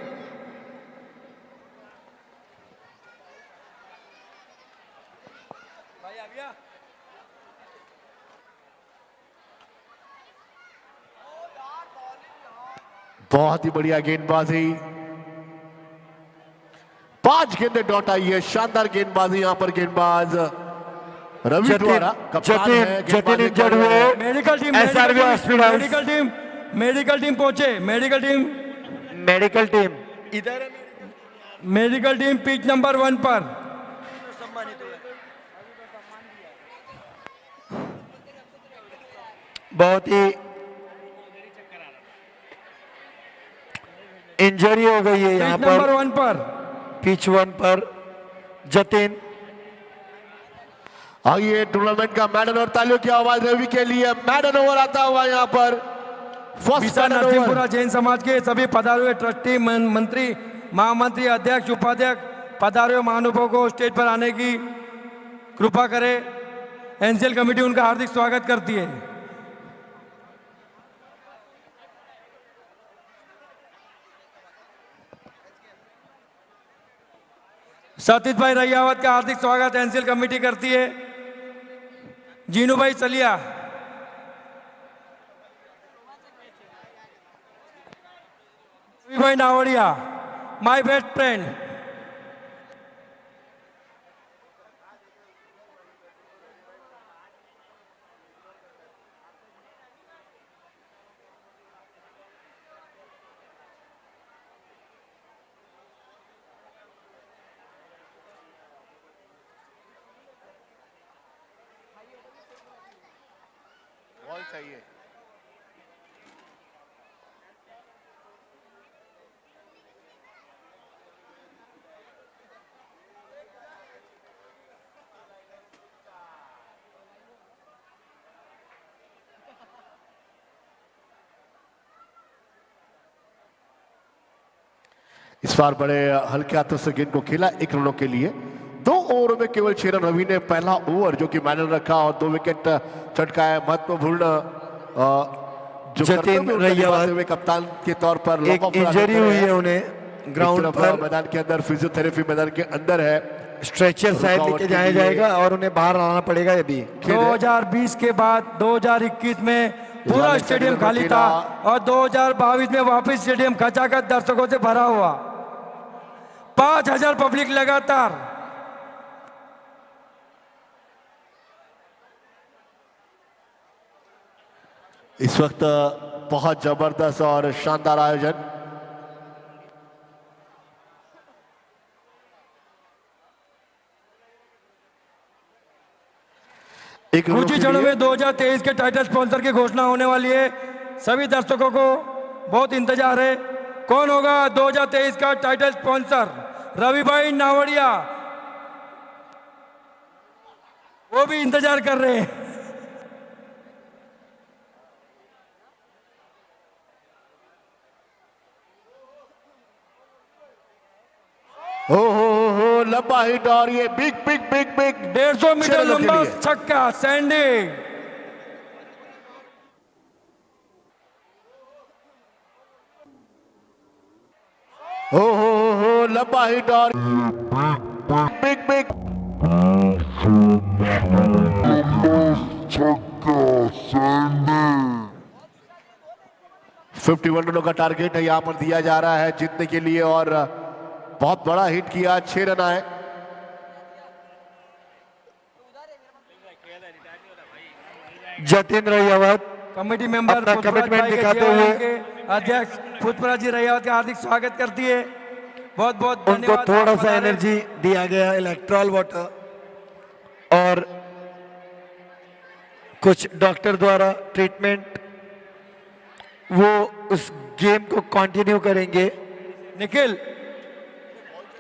बहुत ही बढ़िया गेंदबाजी, 5 गेंदें डॉट आई है। शानदार गेंदबाजी यहाँ पर गेंदबाज रवि जतिन द्वारा। कप्तान है, जतिन गेंदबाजी इंजर्ड कर रहे हुए। हैं। Medical team, SRV hospital, medical team पहुंचे, मेडिकल टीम इधर है। मेडिकल टीम पिच नंबर 1 पर। बहुत ही इंजरी हो गई है यहाँ पिच नंबर पर 1 पर। पिच 1 पर जतिन। आइए टूर्नामेंट का मैडन और तालियों की आवाज रवि के लिए। मैडन ओवर आता हुआ यहाँ पर फर्स्ट विशा मैडन नरसिंहपुरा ओवर। जैन समाज के सभी पधारे हुए ट्रस्टी, मंत्री, महामंत्री, अध्यक्ष, उपाध्यक्ष, पधारे हुए महानुभावों को स्टेज पर आने की कृपा करें। एनसीएल कमेटी उनका हार्दिक स्वागत करती है। सतीश भाई रैयावत का हार्दिक स्वागत एनसीएल कमेटी करती है। जीनू भाई चलिया, रवि भाई Navadiya, my best friend. Ball चाहिए। इस बार बड़े हल्के हाथों से गेंद को खेला 1 रनों के लिए। 2 ओवरों में केवल 6 रन। रवि ने पहला ओवर जो कि मैडल रखा और 2 विकेट चटकाया। महत्वपूर्ण जो जतिन कर्तव्य उनका रैयावत, निभाते हुए कप्तान के तौर पर एक इंजरी हुई है उन्हें ग्राउंड पर। मैदान के अंदर फिजियोथेरेपी मैदान के अंदर है। स्ट्रेचर शायद लेके जाया जाएगा और उन्हें बाहर आना पड़ेगा। अभी 2020 के बाद 2021 में पूरा स्टेडियम खाली था और 2022 में वापस स्टेडियम खचाखच दर्शकों से भरा हुआ। 5000 पब्लिक लगातार। इस वक्त बहुत जबरदस्त और शानदार आयोजन। कुछ ही क्षणों में 2023 के टाइटल स्पॉन्सर की घोषणा होने वाली है। सभी दर्शकों को बहुत इंतजार है। कौन होगा 2023 का टाइटल स्पॉन्सर? रवि भाई नावड़िया, वो भी इंतजार कर रहे हैं। हो लंबा हिट और ये big big big big 150 metre रनों के लंबा लिए। छक्का सैंडी। हो लंबा हिट और बिग बिग 51 रनों का टारगेट है यहाँ पर दिया जा रहा है जीतने के लिए और बहुत बड़ा हिट किया। 6 रन आए। जतिन रैयावत कमेटी मेंबर अपना पुष्पराज कमिटमेंट भाई के दिखाते चेयरमैन हुए के अध्यक्ष पुष्पराज जी रैयावत का हार्दिक स्वागत करती है। बहुत बहुत उनको धन्यवाद। थोड़ा आप सा पधारे। एनर्जी दिया गया, इलेक्ट्रॉल वाटर और कुछ डॉक्टर द्वारा ट्रीटमेंट। वो उस गेम को कंटिन्यू करेंगे। निखिल,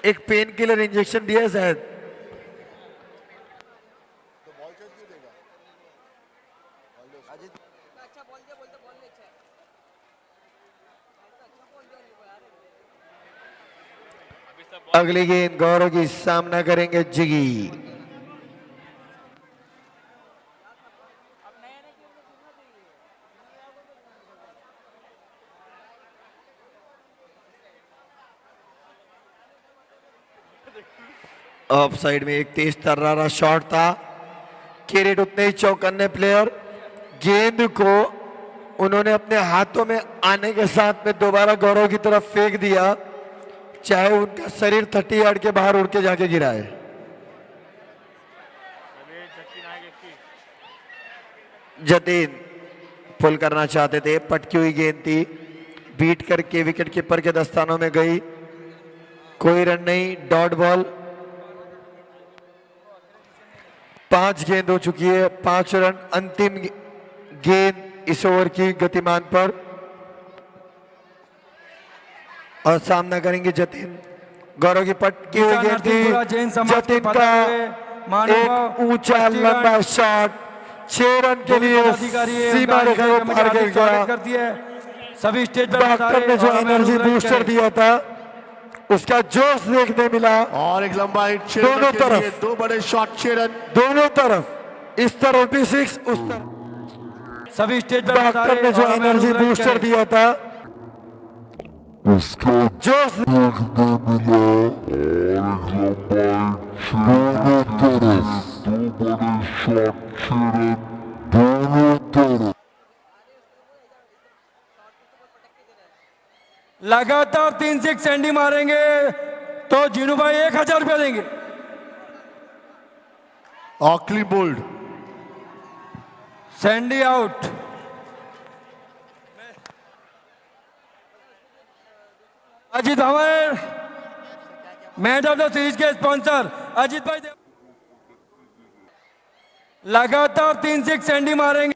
एक पेन किलर इंजेक्शन दिया है शायद। अच्छा बोल दिया, बोलते बोलने अच्छा है। अच्छा बोल दिया यार। अगली गेंद गौरव की सामना करेंगे जिगी। ऑफ साइड में एक तेज तर्रारा शॉट था। किरीट उतने ही चौकन्ने प्लेयर, गेंद को उन्होंने अपने हाथों में आने के साथ में दोबारा गौरव की तरफ फेंक दिया, चाहे उनका शरीर 30 यार्ड के बाहर उड़ के जाके गिरा है। जतीन पुल करना चाहते थे, पटकी हुई गेंद थी, बीट करके विकेट कीपर के दस्तानों में गई, कोई रन नहीं, डॉट बॉल। 5 गेंद हो चुकी है, 5 रन अंतिम गेंद इस ओवर की गतिमान पर। और सामना करेंगे जतीन। गौरव की पटकी हुई गेंद थी, जतीन का एक ऊंचा लंबा शॉट 6 रन के लिए सीमा रेखा को पार कर गया। सभी स्टेज पर डॉक्टर ने जो एनर्जी बूस्टर दिया था उसका जोश देखने मिला। और एक लंबा हिट 6 दोनों रन के लिए, तरफ। 2 बड़े शॉट 6 रन। दोनों तरफ, इस तरफ भी 6, उस तरफ। सभी स्टेज पर डॉक्टर ने जो एनर्जी बूस्टर दिया था उसका जोश देखने मिला। और एक लंबा हिट 6 रन, 2 बड़े शॉट 6 रन दोनों तरफ। लगातार 3 6 सैंडी मारेंगे तो जीनू भाई 1000 रुपया देंगे। Oakley bowled. Sandy out. Ajit हमारे मैच ऑफ द सीरीज के स्पॉन्सर अजीत भाई लगातार 3 6 सैंडी मारेंगे।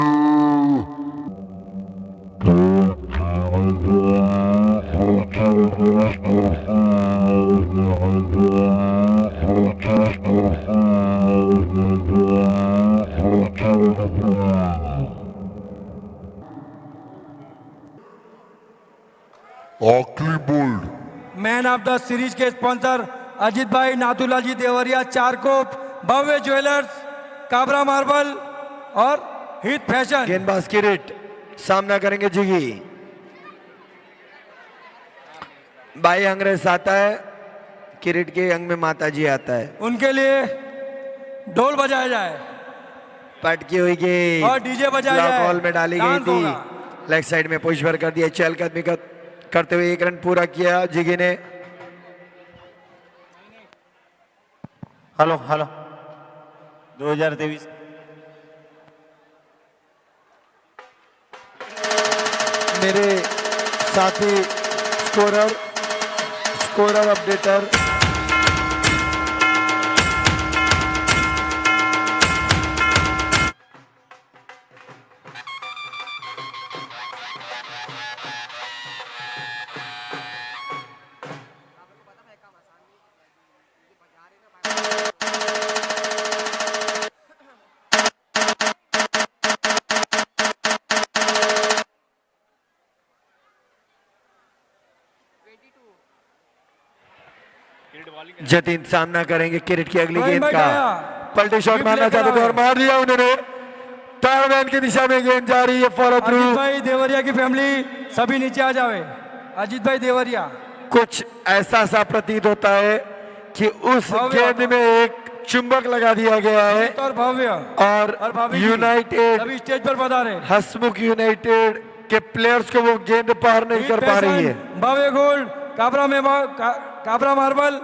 Oakley bowled. Man of the series के स्पॉन्सर अजीत भाई, नाथूलाल जी देवरिया, चारकोप, भव्य ज्वेलर्स, काबरा मार्बल और हित फैशन। गेंदबाज किरीट सामना करेंगे जिगी। बाई अंग्रेज आता है, किरीट के अंग में माता जी आता है। उनके लिए ढोल बजाया जाए पटकी हुई गेंद और डीजे बजाया जाए। हॉल में डाली गई डांस थी, होगा। लेग साइड में पुश भर कर दिया, चहलकदमी करते हुए 1 रन पूरा किया जिगी ने। हेलो 2023 मेरे साथी स्कोरर अपडेटर जतीन सामना करेंगे किरीट की अगली गेंद का। पलटी शॉट मारना चाहते थे और मार दिया उन्होंने। टारमैन की दिशा में गेंद जा रही है, फॉलो थ्रू। अजीत भाई देवरिया की फैमिली सभी नीचे आ जावे। अजीत भाई देवरिया। कुछ ऐसा सा प्रतीत होता है कि उस गेंद में एक चुंबक लगा दिया गया है और भव्य और भाभी जी, यूनाइटेड सभी स्टेज पर बता रहे। हसमुख यूनाइटेड के प्लेयर्स को वो गेंद पार नहीं कर पा रही है। Bhavya gold, Kabra marble,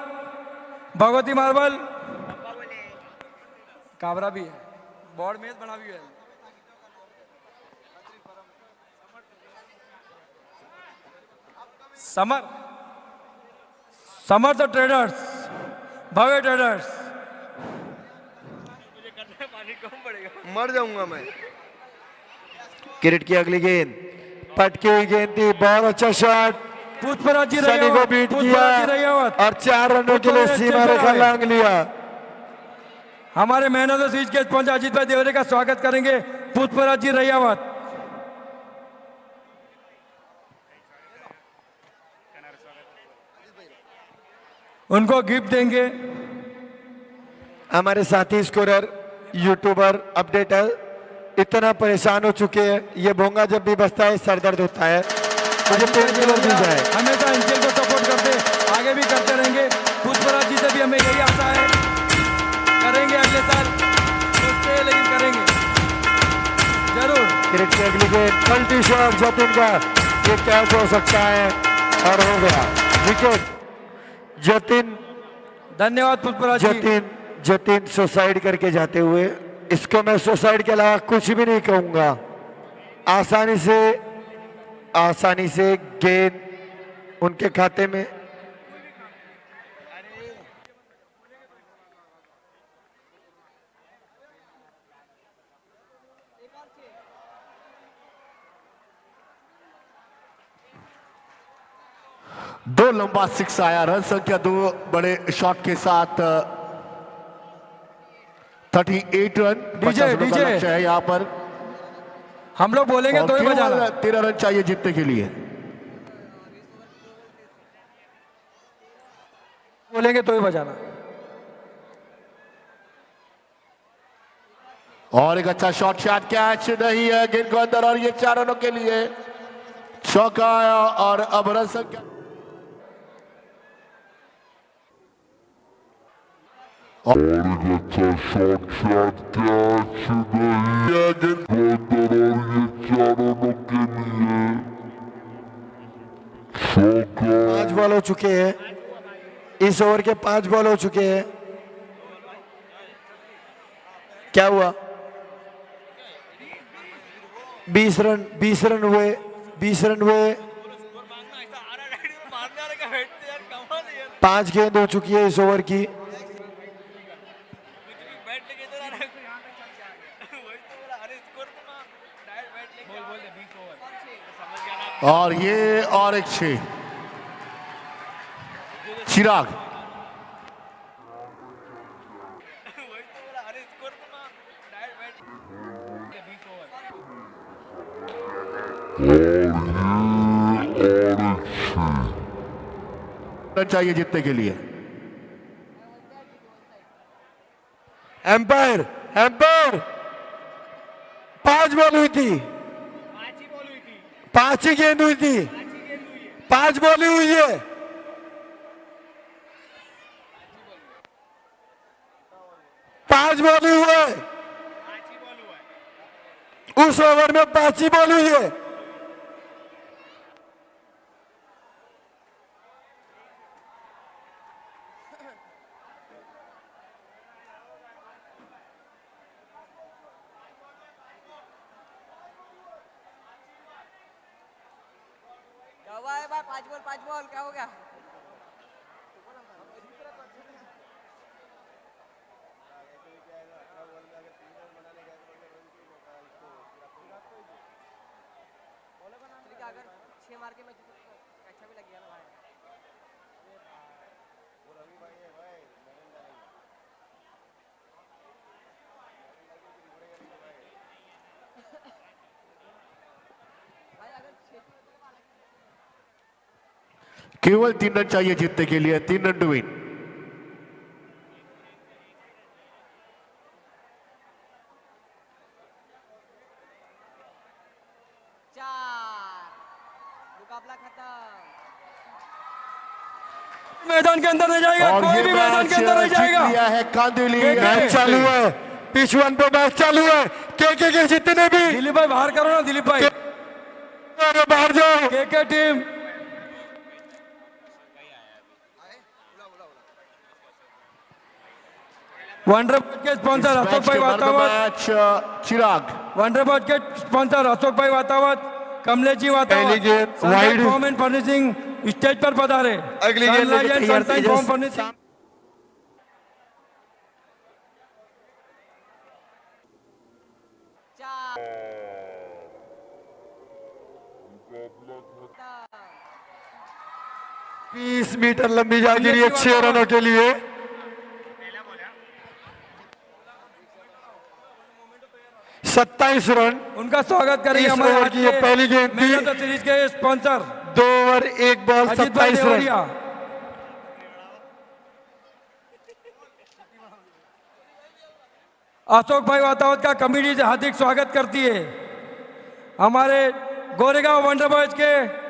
Bhagwati marble, Kabra भी है, बोर्ड में बना भी है। Samarth traders, Bhavya traders. मर जाऊंगा मैं। किरीट की अगली गेंद पटकी हुई गेंद थी, बहुत अच्छा शॉट। पुष्पराज जी सनी को बीट किया और 4 रनों के लिए सीमा रेखा लांग लिया। हमारे मैन ऑफ द सीरीज के स्पॉन्सर अजीत भाई देवरे का स्वागत करेंगे पुष्पराज जी रैयावत। उनको गिफ्ट देंगे। हमारे साथी स्कोरर, यूट्यूबर, अपडेटर इतना परेशान हो चुके हैं, ये भोंगा जब भी बजता है सर दर्द होता है। मुझे पेन किलर दी जाए। हमेशा इंचल को सपोर्ट करते, आगे भी करते रहेंगे। पुष्पराज जी से भी हमें यही आशा है। की अगली गेंद, पलटी शॉट जतिन का, ये कैच हो सकता है और हो गया विकेट। जतिन धन्यवाद पुष्पराज जी। जतिन सुसाइड करके जाते हुए, इसको मैं सुसाइड के अलावा कुछ भी नहीं कहूंगा। आसानी से गेंद उनके खाते में। दो लंबा सिक्स आया, रन संख्या 2 बड़े शॉट के साथ 38 रन। डीजे लक्ष्य है यहाँ पर। हम लोग बोलेंगे तो ही बजाना। 13 रन चाहिए जीतने के लिए। बोलेंगे तो ही बजाना। और एक अच्छा शॉट, कैच नहीं है, गेंद को अंदर, और ये 4 रनों के लिए चौका आया। और अब रन संख्या और एक अच्छा शॉट कैच नहीं है, गेंद को अंदर, और ये 4 रनों के लिए चौका। 5 बॉल हो चुके हैं, इस ओवर के 5 बॉल हो चुके हैं। क्या हुआ? 20 रन हुए। 5 गेंद हो चुकी है इस ओवर की। और ये और एक 6 चिराग। रन चाहिए जीतने के लिए। एम्पायर 5 बॉल हुई थी, 5 ही गेंद हुई थी, 5 बॉल ही हुई है। पांच बॉल हुआ है उस ओवर में, 5 ही बॉल हुई है। क्या हुआ है भाई? 5 बॉल क्या हो गया? अगर 6 मार के मैं अच्छा भी लग गया ना भाई। केवल 3 रन चाहिए जीतने के लिए, 3 रन टू विन। मुकाबला खत्म। मैदान के अंदर नहीं जाएगा, और कोई ये भी मैदान के अंदर नहीं जाएगा। लिया है कांदिवली। मैच चालू है, पिच 1 पे मैच चालू है। के जितने भी, दिलीप भाई बाहर करो ना, दिलीप भाई बाहर जाओ। के टीम वंडरबॉट के स्पॉन्सर अशोक भाई वातावत, चिराग। वंडरबॉट के स्पॉन्सर अशोक भाई Watawat, Kamlesh ji Watawat, wide form and furnishing stage पर पधारे। अगली गेंद लेके तैयार सनशाइन फॉर्म फर्निशिंग। बीस मीटर लंबी जागीर है 6 रनों के लिए। सत्ताईस रन। उनका स्वागत करेंगे हमारे ओवर की ये पहली गेंद थी। सीरीज के sponsor 2 over 1 ball 27 run. Ashok भाई वातावत का कमेटी हार्दिक स्वागत करती है। हमारे गोरेगांव वंडर बॉयज के